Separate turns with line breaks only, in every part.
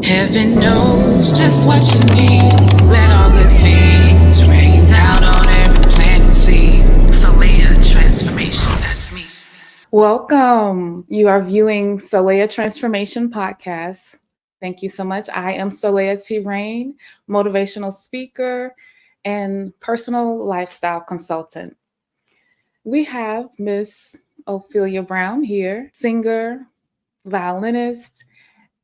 Heaven knows just what you need. Let all good things rain out on every planet sea. Soleah Transformation, that's me.
Welcome. You are viewing Soleah Transformation Podcast. Thank you so much. I am Soleah T. Rayne, motivational speaker and personal lifestyle consultant. We have Miss Ophelia Brown here, singer, violinist,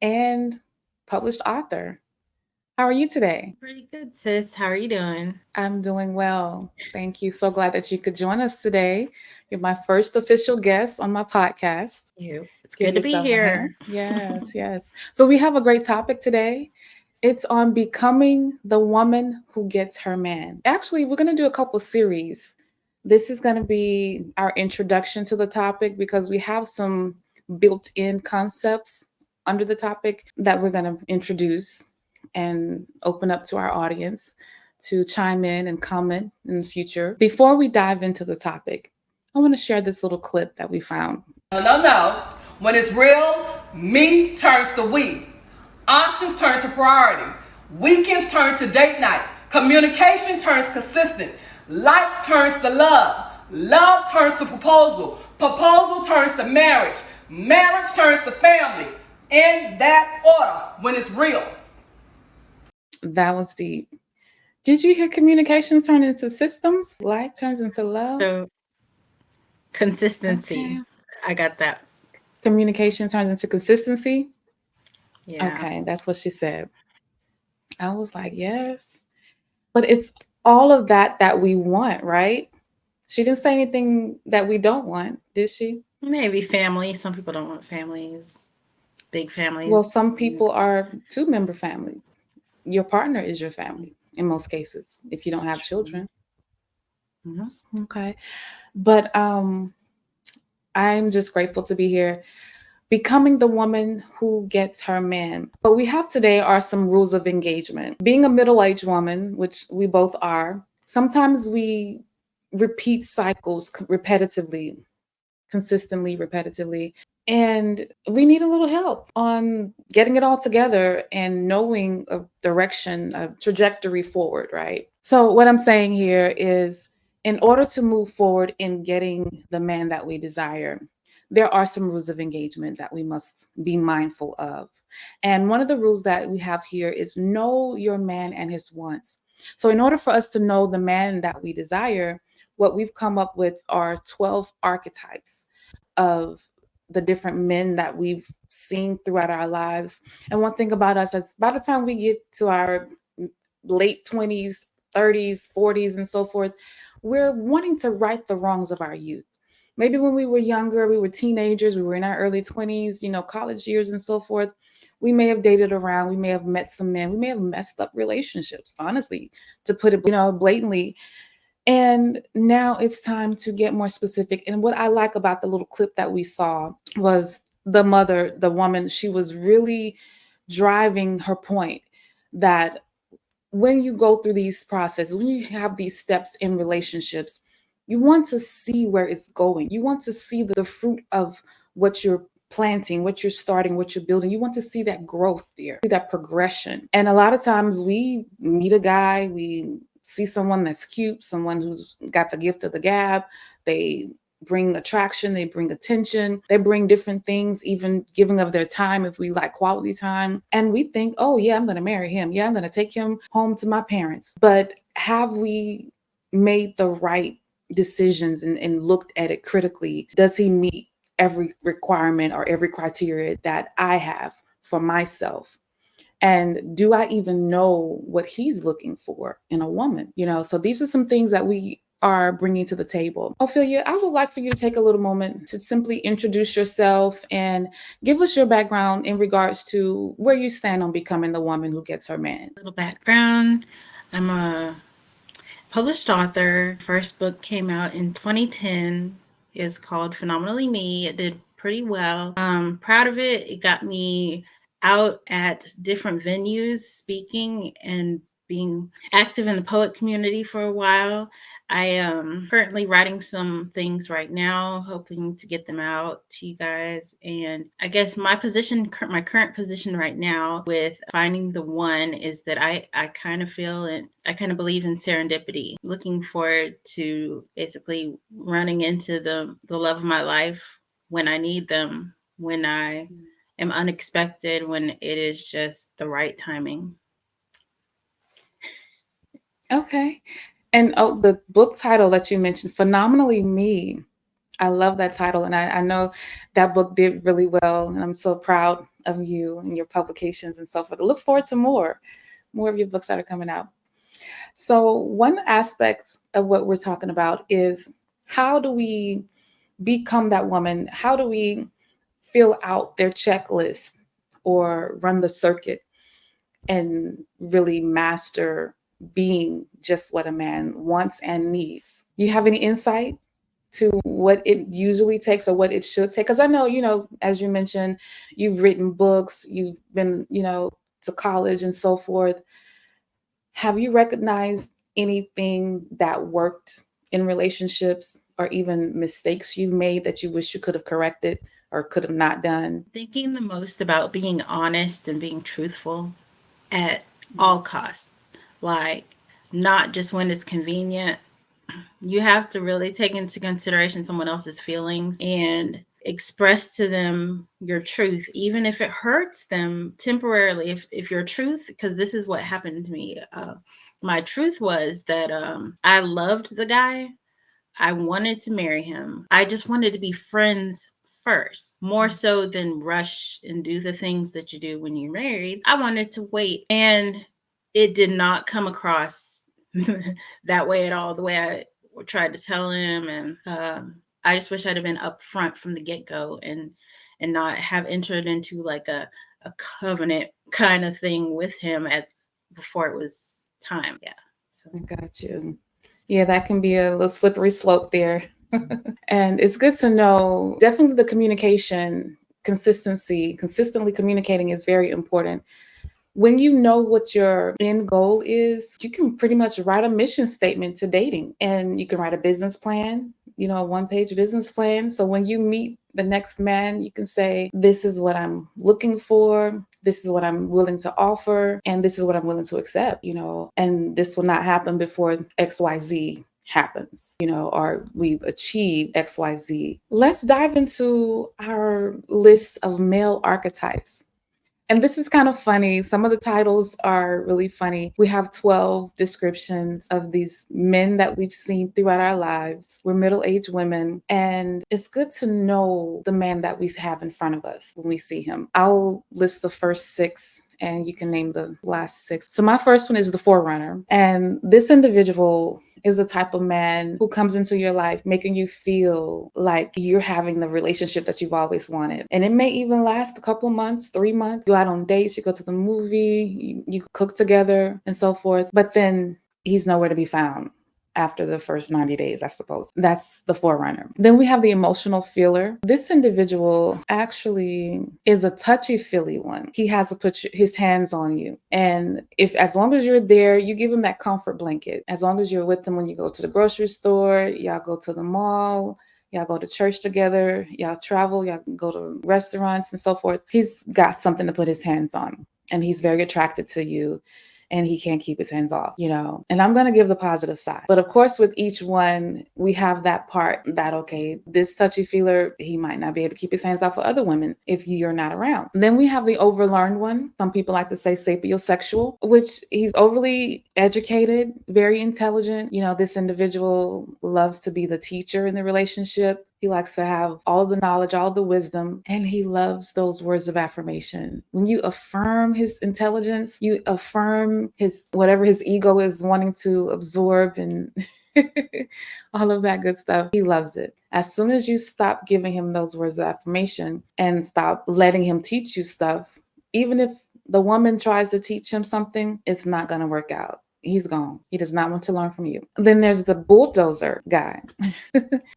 and published author. How are you today?
Pretty good, sis. How are you doing?
I'm doing well. Thank you. So glad that you could join us today. You're my first official guest on my podcast.
It's
Give
good to be
yourself a hand.
here.
Yes. So we have a great topic today. It's on becoming the woman who gets her man. Actually, we're going to do a couple series. This is going to be our introduction to the topic because we have some built-in concepts under the topic that we're going to introduce and open up to our audience to chime in and comment in the future. Before we dive into the topic, I want to share this little clip that we found.
No. When it's real, me turns to we. Options turn to priority. Weekends turn to date night. Communication turns consistent. Like turns to love. Love turns to proposal. Proposal turns to marriage. Marriage turns to family. In that order, when it's real.
That was deep. Did you hear communications turn into systems? Like turns into love?
So, consistency.
Okay.
I got that.
Communication turns into consistency?
Yeah.
Okay, that's what she said. I was like, yes. But it's all of that we want, right? She didn't say anything that we don't want, did she?
Maybe family. Some people don't want families. Big families.
Well, some people are 2-member families. Your partner is your family in most cases, if you don't have children.
Mm-hmm.
Okay. But I'm just grateful to be here. Becoming the woman who gets her man. What we have today are some rules of engagement. Being a middle-aged woman, which we both are, sometimes we repeat cycles repetitively, consistently, repetitively. And we need a little help on getting it all together and knowing a direction, a trajectory forward, right? So what I'm saying here is in order to move forward in getting the man that we desire, there are some rules of engagement that we must be mindful of. And one of the rules that we have here is know your man and his wants. So in order for us to know the man that we desire, what we've come up with are 12 archetypes of the different men that we've seen throughout our lives. And one thing about us is by the time we get to our late 20s, 30s, 40s, and so forth, we're wanting to right the wrongs of our youth. Maybe when we were younger, we were teenagers, we were in our early 20s, college years and so forth. We may have dated around, we may have met some men, we may have messed up relationships, honestly, to put it, blatantly. And now it's time to get more specific. And what I like about the little clip that we saw was the mother, the woman, she was really driving her point that when you go through these processes, when you have these steps in relationships, you want to see where it's going. You want to see the fruit of what you're planting, what you're starting, what you're building. You want to see that growth there, see that progression. And a lot of times we meet a guy, we see someone that's cute, someone who's got the gift of the gab. They bring attraction, they bring attention, they bring different things, even giving of their time if we like quality time. And we think, oh yeah, I'm going to marry him. Yeah, I'm going to take him home to my parents. But have we made the right decisions and looked at it critically? Does he meet every requirement or every criteria that I have for myself? And do I even know what he's looking for in a woman? So these are some things that we are bringing to the table. Ophelia, I would like for you to take a little moment to simply introduce yourself and give us your background in regards to where you stand on becoming the woman who gets her man.
Little background. I'm a published author. First book came out in 2010. It's called Phenomenally Me. It did pretty well. Proud of it. It got me out at different venues speaking and being active in the poet community for a while. I am currently writing some things right now, hoping to get them out to you guys. And I guess my current position right now with finding the one is that I kind of feel and I kind of believe in serendipity. Looking forward to basically running into the love of my life when I need them, when I am unexpected, when it is just the right timing.
Okay. And the book title that you mentioned, Phenomenally Me. I love that title. And I know that book did really well. And I'm so proud of you and your publications and so forth. I look forward to more of your books that are coming out. So one aspect of what we're talking about is, how do we become that woman? How do we fill out their checklist or run the circuit and really master being just what a man wants and needs? You have any insight to what it usually takes or what it should take? Because I know, as you mentioned, you've written books, you've been, to college and so forth. Have you recognized anything that worked in relationships, or even mistakes you made that you wish you could have corrected or could have not done?
Thinking the most about being honest and being truthful at all costs. Like, not just when it's convenient. You have to really take into consideration someone else's feelings and express to them your truth, even if it hurts them temporarily. If your truth, because this is what happened to me. My truth was that I loved the guy. I wanted to marry him. I just wanted to be friends first, more so than rush and do the things that you do when you're married. I wanted to wait. And it did not come across that way at all, the way I tried to tell him. And I just wish I'd have been upfront from the get-go and not have entered into like a covenant kind of thing with him before it was time. Yeah. So.
I got you. Yeah, that can be a little slippery slope there. And it's good to know, definitely the communication, consistently communicating is very important. When you know what your end goal is, you can pretty much write a mission statement to dating, and you can write a business plan, a one-page business plan. So when you meet the next man, you can say, this is what I'm looking for. This is what I'm willing to offer. And this is what I'm willing to accept, and this will not happen before XYZ happens, or we've achieved XYZ. Let's dive into our list of male archetypes. And this is kind of funny. Some of the titles are really funny. We have 12 descriptions of these men that we've seen throughout our lives. We're middle-aged women, and it's good to know the man that we have in front of us when we see him. I'll list the first 6 and you can name the last 6. So my first one is the Forerunner. And this individual is a type of man who comes into your life making you feel like you're having the relationship that you've always wanted. And it may even last a couple of months, 3 months. You go out on dates, you go to the movie, you cook together and so forth. But then he's nowhere to be found after the first 90 days, I suppose. That's the Forerunner. Then we have the emotional feeler. This individual actually is a touchy-feely one. He has to put his hands on you. And as long as you're there, you give him that comfort blanket. As long as you're with him when you go to the grocery store, y'all go to the mall, y'all go to church together, y'all travel, y'all go to restaurants and so forth. He's got something to put his hands on, and he's very attracted to you. And he can't keep his hands off, and I'm going to give the positive side. But of course, with each one, we have that part that, okay, this touchy feeler, he might not be able to keep his hands off of other women if you're not around. Then we have the overlearned one. Some people like to say sapiosexual, which he's overly educated, very intelligent. This individual loves to be the teacher in the relationship. He likes to have all the knowledge, all the wisdom, and he loves those words of affirmation. When you affirm his intelligence, you affirm whatever his ego is wanting to absorb and all of that good stuff. He loves it. As soon as you stop giving him those words of affirmation and stop letting him teach you stuff, even if the woman tries to teach him something, it's not going to work out. He's gone. He does not want to learn from you. Then there's the Bulldozer guy.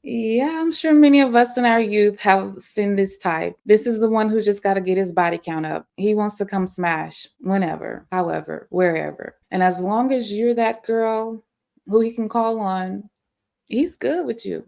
Yeah, I'm sure many of us in our youth have seen this type. This is the one who just got to get his body count up. He wants to come smash whenever, however, wherever. And as long as you're that girl who he can call on, he's good with you.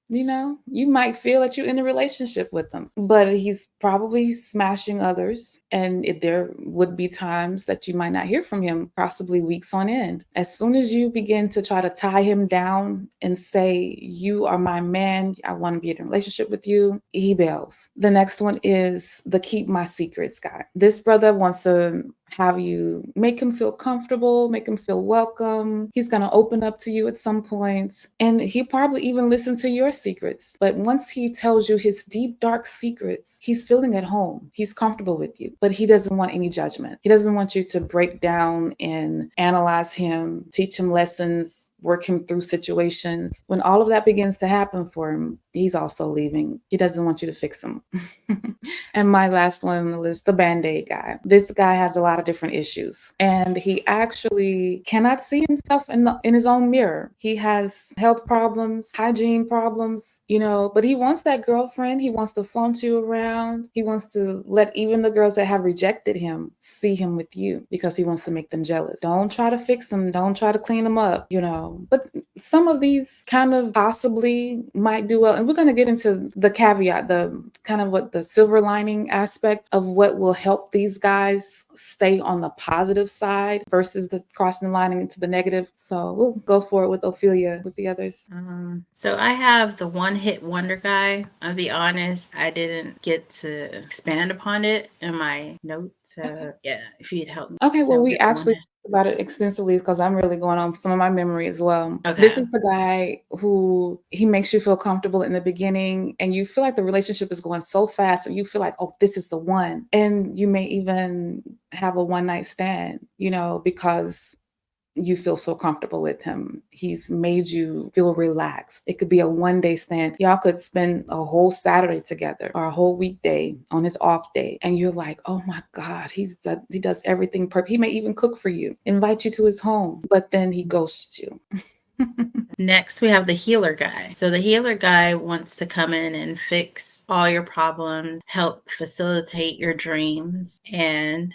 You know, you might feel that you're in a relationship with him, but he's probably smashing others. And there would be times that you might not hear from him, possibly weeks on end. As soon as you begin to try to tie him down and say, you are my man, I want to be in a relationship with you, he bails. The next one is the keep my secrets guy. This brother wants to have you, make him feel comfortable, make him feel welcome. He's going to open up to you at some point, and he probably even listen to your secrets. But once he tells you his deep, dark secrets, he's feeling at home. He's comfortable with you, but he doesn't want any judgment. He doesn't want you to break down and analyze him, teach him lessons, work him through situations. When all of that begins to happen for him, he's also leaving. He doesn't want you to fix him. And my last one on the list, the Band-Aid guy. This guy has a lot of different issues, and he actually cannot see himself in his own mirror. He has health problems, hygiene problems, you know, but he wants that girlfriend. He wants to flaunt you around. He wants to let even the girls that have rejected him see him with you because he wants to make them jealous. Don't try to fix him. Don't try to clean him up, you know. But some of these kind of possibly might do well. And we're going to get into the caveat, the kind of what the silver lining aspect of what will help these guys stay on the positive side versus the crossing the line into the negative. So we'll go for it with Ophelia, with the others.
So I have the one hit wonder guy. I'll be honest, I didn't get to expand upon it in my notes. Yeah, if you'd help me.
Okay, well,
So
we
which
actually
one?
about it extensively because I'm really going on some of my memory as well.
Okay.
This is the guy who he makes you feel comfortable in the beginning, and you feel like the relationship is going so fast, and you feel like, oh, this is the one. And you may even have a one night stand, you know, because you feel so comfortable with him. He's made you feel relaxed. It could be a one-day stand. Y'all could spend a whole Saturday together or a whole weekday on his off day. And you're like, oh my God, he does everything perfect. He may even cook for you, invite you to his home, but then he ghosts you.
Next, we have the healer guy. So the healer guy wants to come in and fix all your problems, help facilitate your dreams. And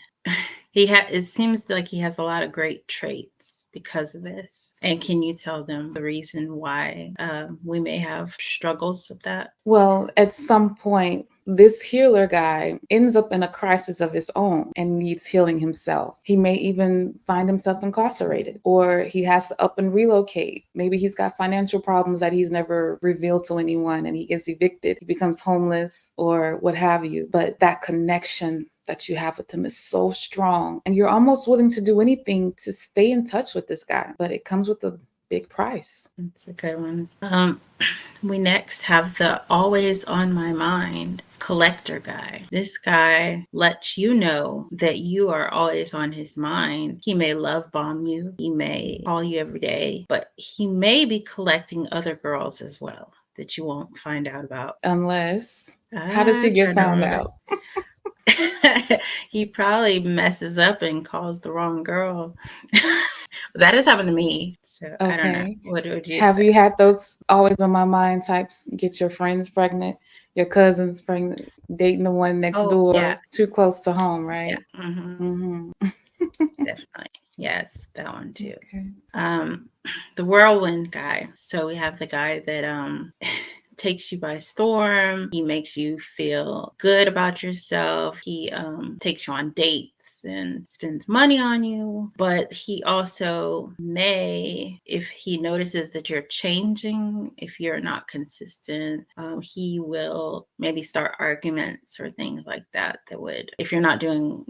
it seems like he has a lot of great traits because of this. And can you tell them the reason why we may have struggles with that?
Well, at some point, this healer guy ends up in a crisis of his own and needs healing himself. He may even find himself incarcerated, or he has to up and relocate. Maybe he's got financial problems that he's never revealed to anyone and he gets evicted. He becomes homeless or what have you. But that connection that you have with him is so strong, and you're almost willing to do anything to stay in touch with this guy, but it comes with a big price.
That's a good one. We next have the always on my mind collector guy. This guy lets you know that you are always on his mind. He may love bomb you. He may call you every day, but he may be collecting other girls as well that you won't find out about.
Unless, how does he get found out?
He probably messes up and calls the wrong girl. That has happened to me. So I don't know. What would you
Have
say?
you had those always on my mind types? Get your friends pregnant, your cousins pregnant, dating the one next door,
Yeah.
too close to home, right?
Yeah. Mm-hmm. Definitely. Yes, that one too.
Okay.
The whirlwind guy. So we have the guy that takes you by storm. He makes you feel good about yourself. He takes you on dates and spends money on you. But he also may, if he notices that you're changing, if you're not consistent, he will maybe start arguments or things like that would, if you're not doing,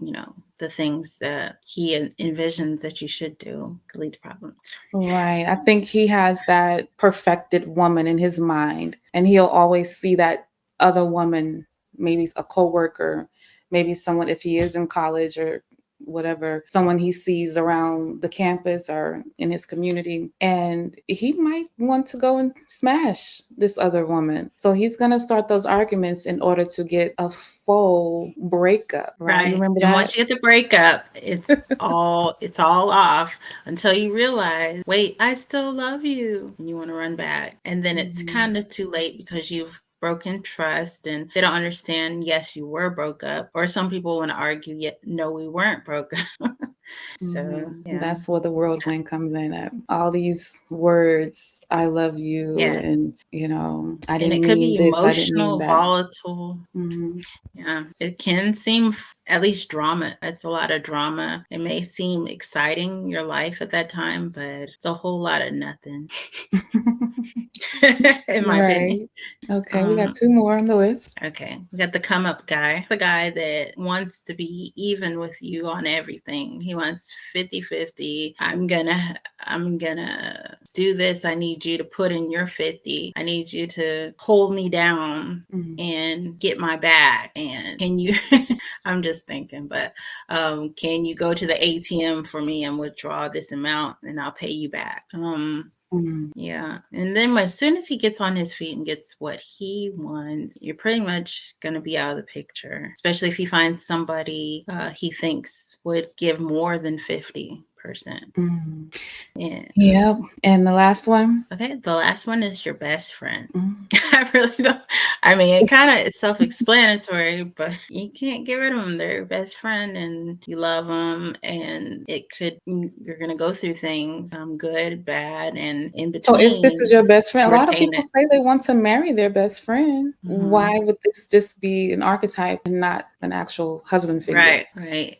the things that he envisions that you should do, could lead to problems.
Right. I think he has that perfected woman in his mind, and he'll always see that other woman, maybe a coworker, maybe someone, if he is in college or whatever, someone he sees around the campus or in his community, and he might want to go and smash this other woman. So he's going to start those arguments in order to get a full breakup, right? You remember
and
that?
once you get the breakup, it's all off until you realize, wait, I still love you, and you want to run back, and then it's kind of too late because you've broken trust and they don't understand. Yes, you were broke up, or some people want to argue, yet no, we weren't broke up. So, yeah.
That's where the whirlwind comes in at. All these words, I love you,
Yes.
and I
And
didn't
it could
mean
be
this, I didn't mean
emotional,
that.
volatile. Yeah, it can seem at least drama. It's a lot of drama. It may seem exciting, your life at that time, but it's a whole lot of nothing, in my opinion.
Right. Okay, we got 2 more on the list.
Okay, we got the come up guy, the guy that wants to be even with you on everything. He wants 50-50. I'm gonna do this. I need you to put in your 50. I need you to hold me down and get my back. And can you I'm just thinking, but can you go to the ATM for me and withdraw this amount and I'll pay you back? Yeah. And then as soon as he gets on his feet and gets what he wants, you're pretty much going to be out of the picture, especially if he finds somebody he thinks would give more than 50%. Yeah.
Yep. And the last one?
Okay. The last one is your best friend. I really don't. I mean, it kind of is self-explanatory, but you can't get rid of them. They're your best friend and you love them. And you're going to go through things, good, bad, and in
So if this is
between
your best friend,
to
a lot of
retain
people
it.
say they want to marry their best friend. Why would this just be an archetype and not an actual husband figure?
Right.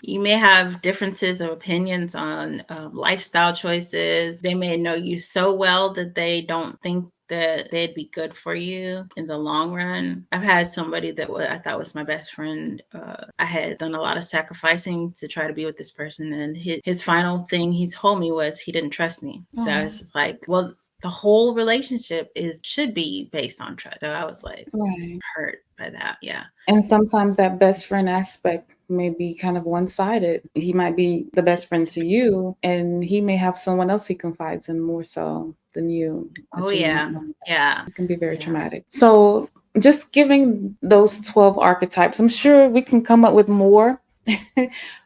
You may have differences of opinions on lifestyle choices. They may know you so well that they don't think that they'd be good for you in the long run. I've had somebody that I thought was my best friend. I had done a lot of sacrificing to try to be with this person, and his final thing he told me was he didn't trust me. So I was just like, well, the whole relationship should be based on trust. So I was like hurt by that. Yeah.
And sometimes that best friend aspect may be kind of one-sided. He might be the best friend to you, and he may have someone else he confides in more so than you.
Oh, yeah. Yeah.
It can be very traumatic. So just giving those 12 archetypes, I'm sure we can come up with more.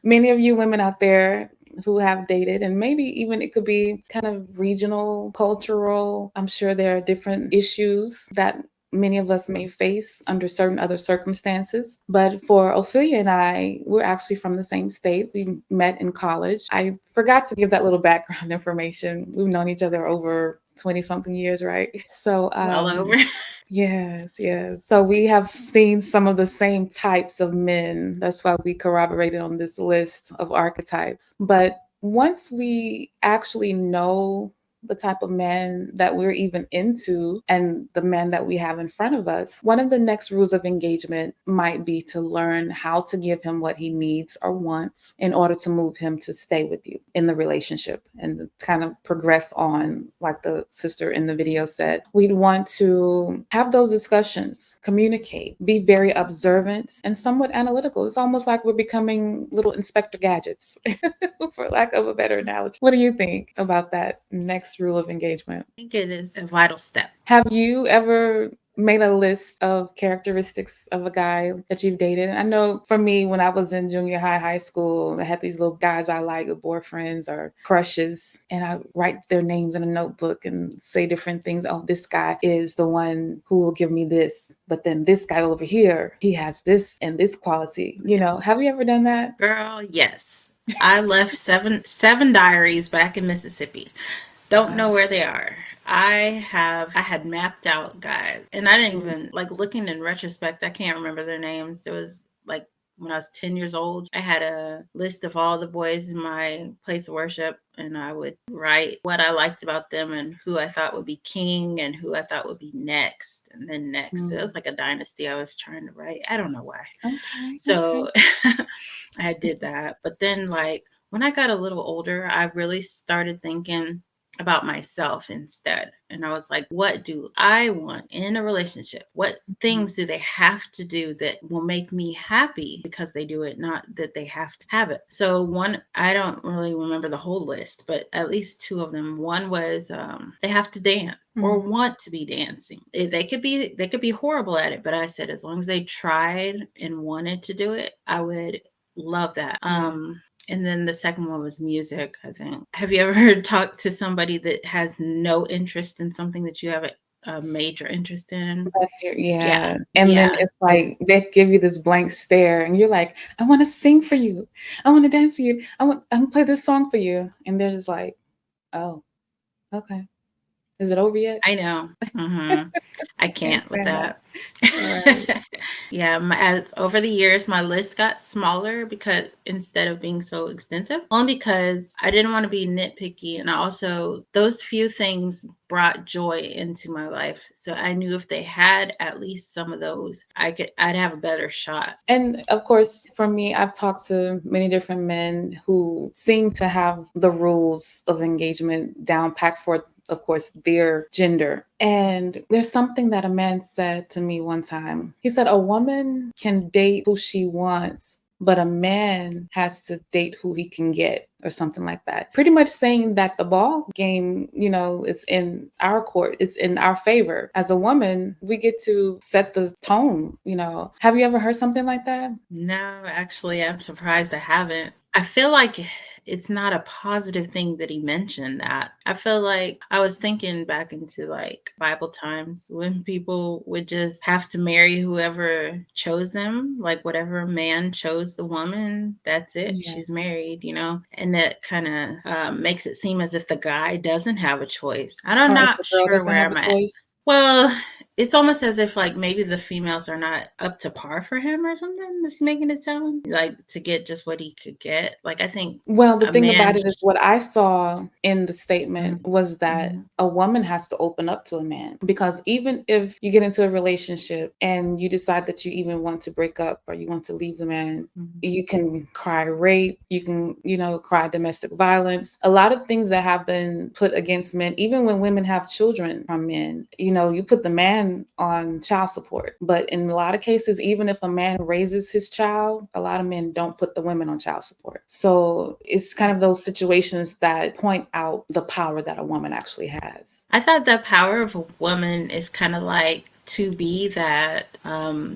Many of you women out there who have dated, and maybe even it could be kind of regional, cultural. I'm sure there are different issues that many of us may face under certain other circumstances. But for Ophelia and I, we're actually from the same state. We met in college. I forgot to give that little background information. We've known each other over 20 something years, right? So
well over.
Yes. So we have seen some of the same types of men. That's why we corroborated on this list of archetypes. But once we actually know the type of man that we're even into and the man that we have in front of us, one of the next rules of engagement might be to learn how to give him what he needs or wants in order to move him to stay with you in the relationship and kind of progress on, like the sister in the video said. We'd want to have those discussions, communicate, be very observant and somewhat analytical. It's almost like we're becoming little Inspector Gadgets, for lack of a better analogy. What do you think about that next rule of engagement?
I think it is a vital step.
Have you ever made a list of characteristics of a guy that you've dated? I know for me, when I was in junior high school, I had these little guys I liked, boyfriends or crushes, and I write their names in a notebook and say different things. Oh, this guy is the one who will give me this, but then this guy over here, he has this and this quality. Have you ever done that?
Girl, yes. I left seven diaries back in Mississippi. Don't know where they are. I had mapped out guys, and I didn't even, like, looking in retrospect, I can't remember their names. It was like when I was 10 years old. I had a list of all the boys in my place of worship, and I would write what I liked about them and who I thought would be king and who I thought would be next and then next. It was like a dynasty I was trying to write. I don't know why. So I did that. But then, like, when I got a little older, I really started thinking about myself instead. And I was like, what do I want in a relationship? What things do they have to do that will make me happy because they do it, not that they have to have it? So one, I don't really remember the whole list, but at least two of them. One was they have to dance or want to be dancing. They could be horrible at it, but I said as long as they tried and wanted to do it, I would love that. And then the second one was music, I think. Have you ever talked to somebody that has no interest in something that you have a major interest in. Yeah.
Yeah. And then
Yeah.
it's
So
like they give you this blank stare and you're like, I want to sing for you. I want to dance for you. I want to play this song for you. And they're just like, oh, okay. Is it over yet?
I know. I
Can't
can't with
stand that.
that.
Right.
Yeah, as over the years, my list got smaller because instead of being so extensive, only because I didn't want to be nitpicky, and also those few things brought joy into my life. So I knew if they had at least some of those, I'd have a better shot.
And of course, for me, I've talked to many different men who seem to have the rules of engagement down packed for, of course, their gender. And there's something that a man said to me one time. He said, a woman can date who she wants, but a man has to date who he can get, or something like that. Pretty much saying that the ball game, it's in our court, it's in our favor. As a woman, we get to set the tone. Have you ever heard something like that?
No, actually, I'm surprised I haven't. I feel like it's not a positive thing that he mentioned that. I feel like I was thinking back into like Bible times when people would just have to marry whoever chose them, like whatever man chose the woman, that's it.
Yeah.
She's married, and that kind of makes it seem as if the guy doesn't have a choice. And I'm
Or if
not
the girl
sure
doesn't
where
have
I'm
a
at.
choice?
Well, it's almost as if like maybe the females are not up to par for him or something. That's making it sound like to get just what he could get. Like I think
Well, the
a
thing
man.
about it is what I saw in the statement
Mhm,
was that
mhm,
a woman has to open up to a man, because even if you get into a relationship and you decide that you even want to break up or you want to leave the man,
mhm.
you can cry rape, you can, cry domestic violence. A lot of things that have been put against men, even when women have children from men, you put the man on child support. But in a lot of cases, even if a man raises his child, a lot of men don't put the women on child support. So it's kind of those situations that point out the power that a woman actually has.
I thought the power of a woman is kind of like to be that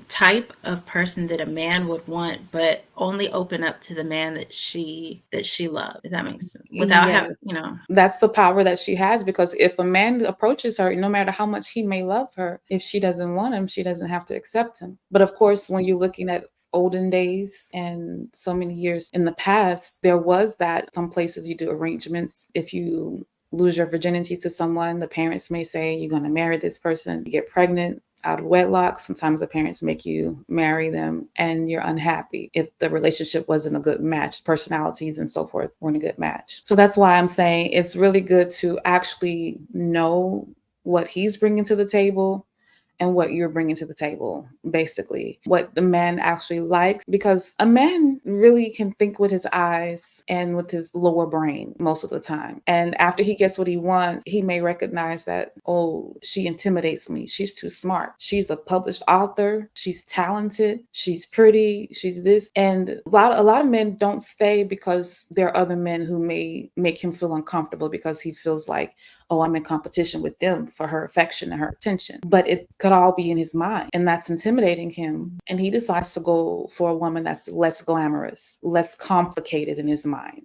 type of person that a man would want, but only open up to the man that she loves. If that makes sense. Without
Yeah,
having.
that's the power that she has, because if a man approaches her, no matter how much he may love her, if she doesn't want him, she doesn't have to accept him. But of course, when you're looking at olden days and so many years in the past, there was that some places you do arrangements. If you lose your virginity to someone, the parents may say you're going to marry this person. You get pregnant out of wedlock. Sometimes the parents make you marry them and you're unhappy if the relationship wasn't a good match, personalities and so forth weren't a good match. So that's why I'm saying it's really good to actually know what he's bringing to the table and what you're bringing to the table, basically, what the man actually likes, because a man really can think with his eyes and with his lower brain most of the time. And after he gets what he wants, he may recognize that, oh, she intimidates me. She's too smart. She's a published author. She's talented. She's pretty. She's this. And a lot of men don't stay because there are other men who may make him feel uncomfortable because he feels like, oh, I'm in competition with them for her affection and her attention. But it could all be in his mind, and that's intimidating him. And he decides to go for a woman that's less glamorous, less complicated in his mind.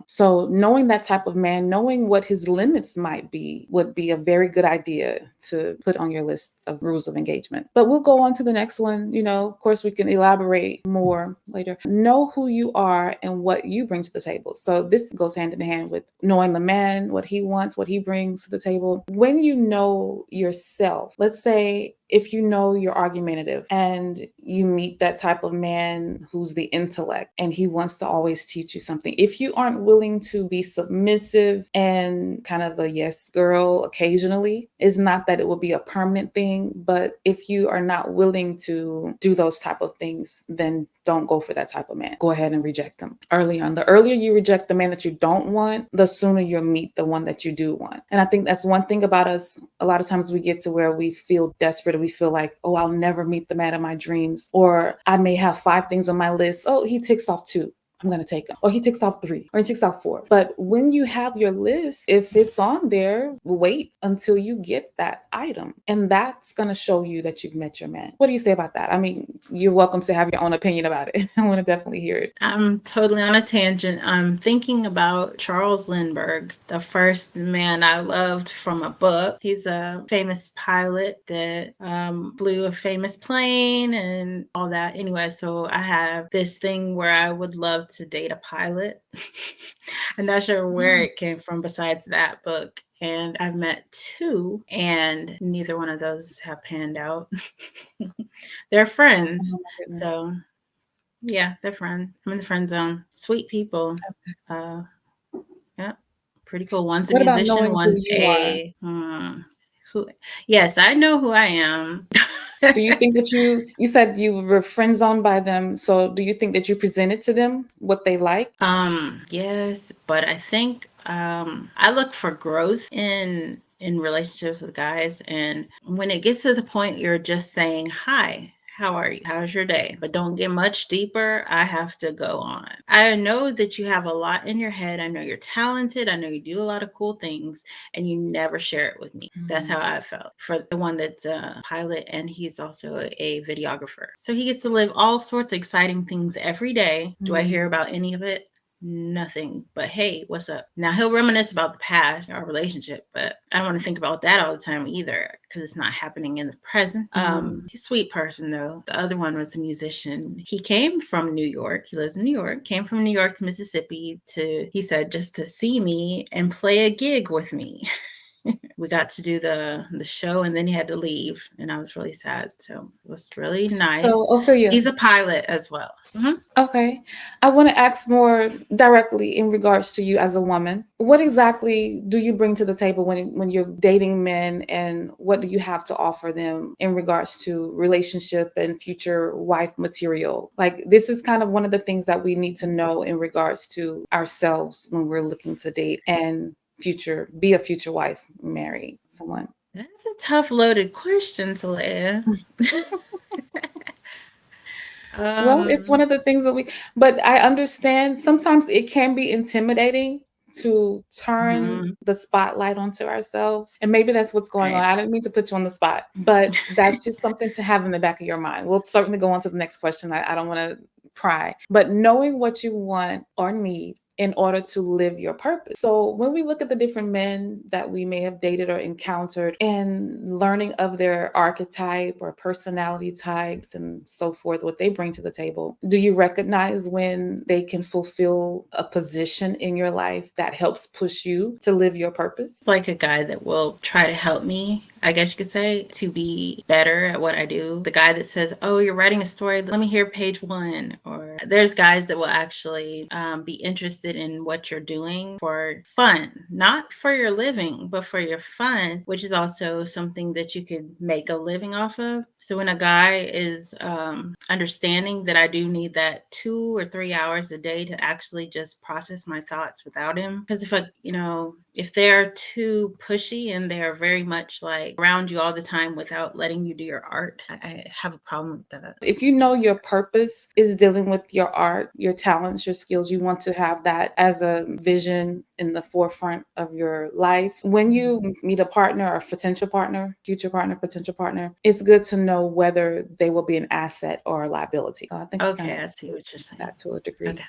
So knowing that type of man, knowing what his limits might be, would be a very good idea to put on your list of rules of engagement. But we'll go on to the next one. Of course, we can elaborate more later. Know who you are and what you bring to the table. So this goes hand in hand with knowing the man, what he wants, what he brings to the table. When you know yourself, let's say if you know you're argumentative and you meet that type of man who's the intellect and he wants to always teach you something, if you aren't willing to be submissive and kind of a yes girl occasionally, it's not that it will be a permanent thing, but if you are not willing to do those type of things, then don't go for that type of man. Go ahead and reject them early on. The earlier you reject the man that you don't want, the sooner you'll meet the one that you do want. And I think that's one thing about us. A lot of times we get to where we feel desperate, or we feel like, oh, I'll never meet the man of my dreams, or I may have 5 things on my list. Oh, he ticks off 2. I'm going to take him. Or he ticks off 3 or he ticks off 4. But when you have your list, if it's on there, wait until you get that item. And that's going to show you that you've met your man. What do you say about that? I mean, you're welcome to have your own opinion about it. I want to definitely hear it.
I'm totally on a tangent. I'm thinking about Charles Lindbergh, the first man I loved from a book. He's a famous pilot that flew a famous plane and all that. Anyway, so I have this thing where I would love to date a pilot. I'm not sure where it came from besides that book. And I've met 2, and neither one of those have panned out. They're friends.
Oh my goodness.
So yeah, they're friends. I'm in the friend zone. Sweet people. Yeah, pretty cool. One's a
What about
musician,
knowing who
one's
you are?
who. Yes, I know who I am.
Do you think that you said you were friend zoned by them? So do you think that you presented to them what they like?
Yes, but I think I look for growth in relationships with guys, and when it gets to the point you're just saying hi, how are you? How's your day? But don't get much deeper. I have to go on. I know that you have a lot in your head. I know you're talented. I know you do a lot of cool things, and you never share it with me. That's how I felt for the one that's a pilot, and he's also a videographer. So he gets to live all sorts of exciting things every day. Do I hear about any of it? Nothing. But hey, what's up? Now he'll reminisce about the past, our relationship, but I don't want to think about that all the time either, because it's not happening in the present. He's a sweet person though. The other one was a musician. He came from New York. He lives in New York. Came from New York to Mississippi he said, just to see me and play a gig with me. We got to do the show, and then he had to leave, and I was really sad. So it was really nice.
So, Ophelia,
he's a pilot as well.
Okay. I want to ask more directly in regards to you as a woman. What exactly do you bring to the table when you're dating men, and what do you have to offer them in regards to relationship and future wife material? Like, this is kind of one of the things that we need to know in regards to ourselves when we're looking to date and be a future wife, marry someone.
That's a tough loaded question, Soleah.
Well, it's one of the things that but I understand sometimes it can be intimidating to turn the spotlight onto ourselves. And maybe that's what's going on. I didn't mean to put you on the spot, but that's just something to have in the back of your mind. We'll certainly go on to the next question. I don't want to pry, but knowing what you want or need in order to live your purpose. So when we look at the different men that we may have dated or encountered, and learning of their archetype or personality types and so forth, what they bring to the table, do you recognize when they can fulfill a position in your life that helps push you to live your purpose?
It's like a guy that will try to help me, I guess you could say, to be better at what I do. The guy that says, oh, you're writing a story, let me hear page 1. Or there's guys that will actually be interested in what you're doing for fun, not for your living, but for your fun, which is also something that you could make a living off of. So when a guy is understanding that I do need that 2 or 3 hours a day to actually just process my thoughts without him, because if they're too pushy and they're very much like around you all the time without letting you do your art, I have a problem with that.
If you know your purpose is dealing with your art, your talents, your skills, you want to have that as a vision in the forefront of your life. When you meet a partner or potential partner, future partner, potential partner, it's good to know whether they will be an asset or a liability. So I think
I see what you're saying.
That to a degree.
Okay.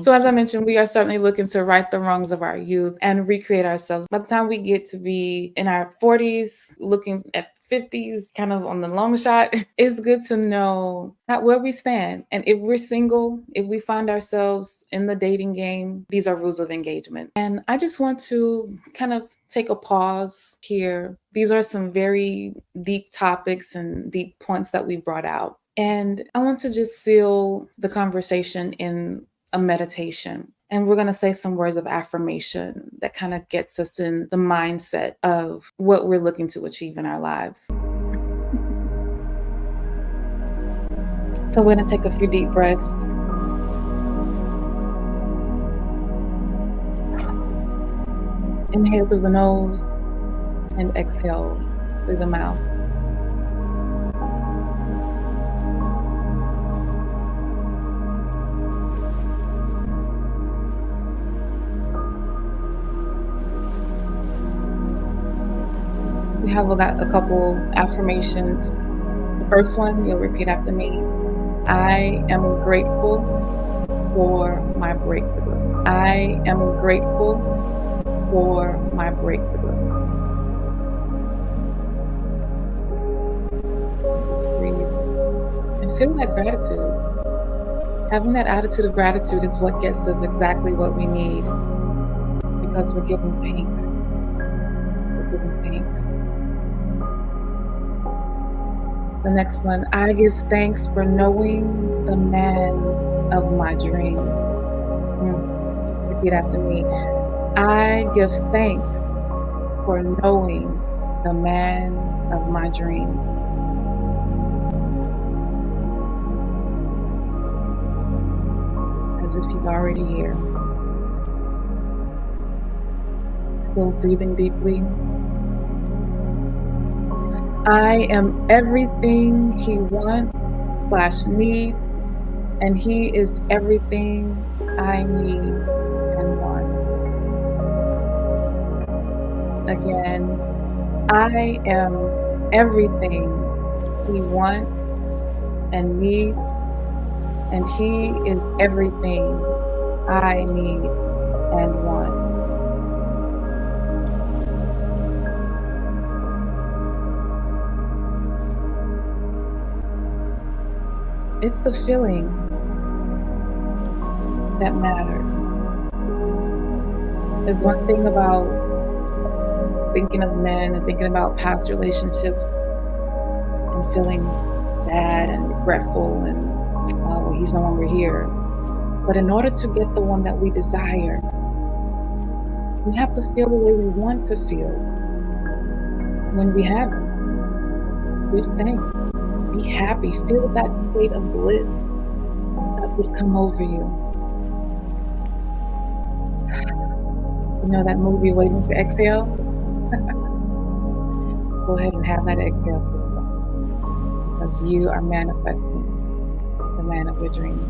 So as I mentioned, we are certainly looking to right the wrongs of our youth and recreate ourselves. By the time we get to be in our 40s, looking at 50s, kind of on the long shot, it's good to know where we stand. And if we're single, if we find ourselves in the dating game, these are rules of engagement. And I just want to kind of take a pause here. These are some very deep topics and deep points that we brought out. And I want to just seal the conversation in a meditation. And we're going to say some words of affirmation that kind of gets us in the mindset of what we're looking to achieve in our lives. So we're going to take a few deep breaths. Inhale through the nose and exhale through the mouth. have got a couple affirmations. The first one, you'll repeat after me. I am grateful for my breakthrough. I am grateful for my breakthrough. Just breathe and feel that gratitude. Having that attitude of gratitude is what gets us exactly what we need, because we're giving thanks. We're giving thanks. The next one, I give thanks for knowing the man of my dream. Repeat after me. I give thanks for knowing the man of my dreams. As if he's already here. Still breathing deeply. I am everything he wants/needs, and he is everything I need and want. Again, I am everything he wants and needs, and he is everything I need and want. It's the feeling that matters. There's one thing about thinking of men and thinking about past relationships and feeling bad and regretful and, oh, he's no longer here. But in order to get the one that we desire, we have to feel the way we want to feel when we have it. Give thanks. Be happy. Feel that state of bliss that would come over you. You know that movie, Waiting to Exhale? Go ahead and have that exhale, sister, because you are manifesting the man of your dreams.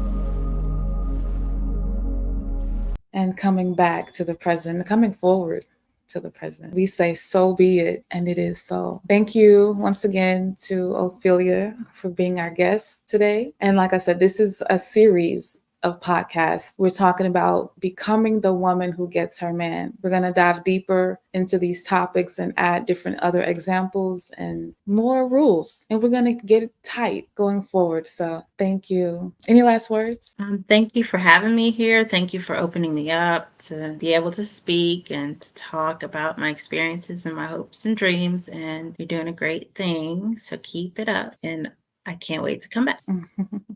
And coming back to the present, coming forward to the present, we say, so be it, and it is so. Thank you once again to Ophelia for being our guest today. And like I said, this is a series of podcasts. We're talking about becoming the woman who gets her man. We're going to dive deeper into these topics and add different other examples and more rules. And we're going to get it tight going forward. So thank you. Any last words?
Thank you for having me here. Thank you for opening me up to be able to speak and to talk about my experiences and my hopes and dreams. And you're doing a great thing. So keep it up. And I can't wait to come back.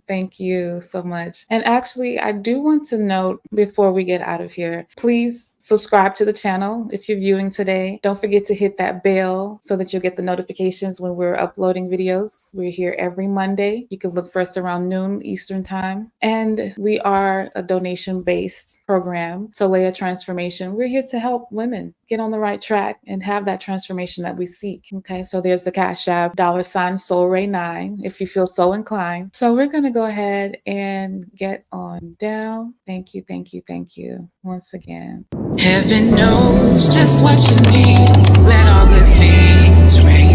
Thank you so much. And actually, I do want to note before we get out of here, please subscribe to the channel if you're viewing today. Don't forget to hit that bell so that you'll get the notifications when we're uploading videos. We're here every Monday. You can look for us around noon Eastern time. And we are a donation-based program, Soleah Transformation. We're here to help women get on the right track and have that transformation that we seek. Okay, so there's the Cash App, $Rayne9, if you feel so inclined. So we're going to go ahead and get on down. Thank you, thank you, thank you once again.
Heaven knows just what you need. Let all good things rain.